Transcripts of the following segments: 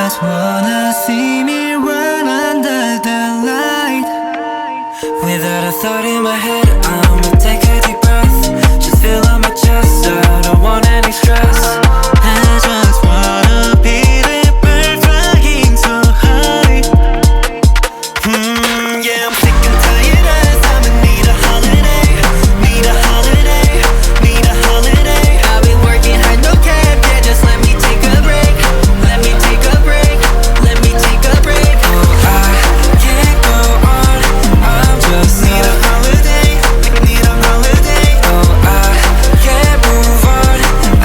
just wanna see me run under the light. Without a thought in my head, I'ma take a deep breath. Just feel on my chest, I don't want any stress. I just wanna be that bird flying so high. Yeah, I'm sick and tired of I'ma need a holiday. Need a holiday, need a holiday. I've been working hard, no cap, yeah, just let me take a break. Let me take a break, let me take a break. Oh, I can't go on, I'm just need a holiday, need a holiday. Oh, I can't move on,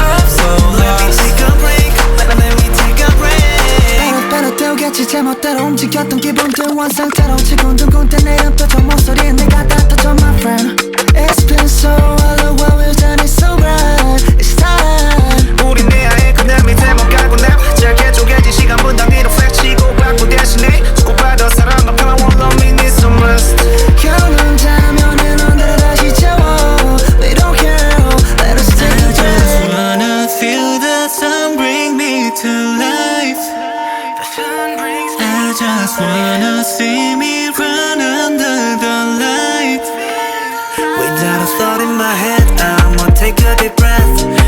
I'm so lost. Let me take a break, let me take a break. 따로 태우겠지 제멋대로 움직였던 기분들 원상태로 지금 둥근데 내려 떠져 목소리에 내가 다 터져 my friend. It's been so long, what we've done is so right. It's time. 우리 내 아예 그날 밑에 못 가고 내 짧게 쪼개진 시간 분당 뒤로 펼치고 받고 대신에 주고받아 사랑과 평화 won't love me need some rest. 겨울은 자면은 오늘을 다시 채워. We don't care, let us take a breath. I just wanna feel the sun bring me to life. I just wanna see me run under the light. Without a thought in my head, I'ma take a deep breath.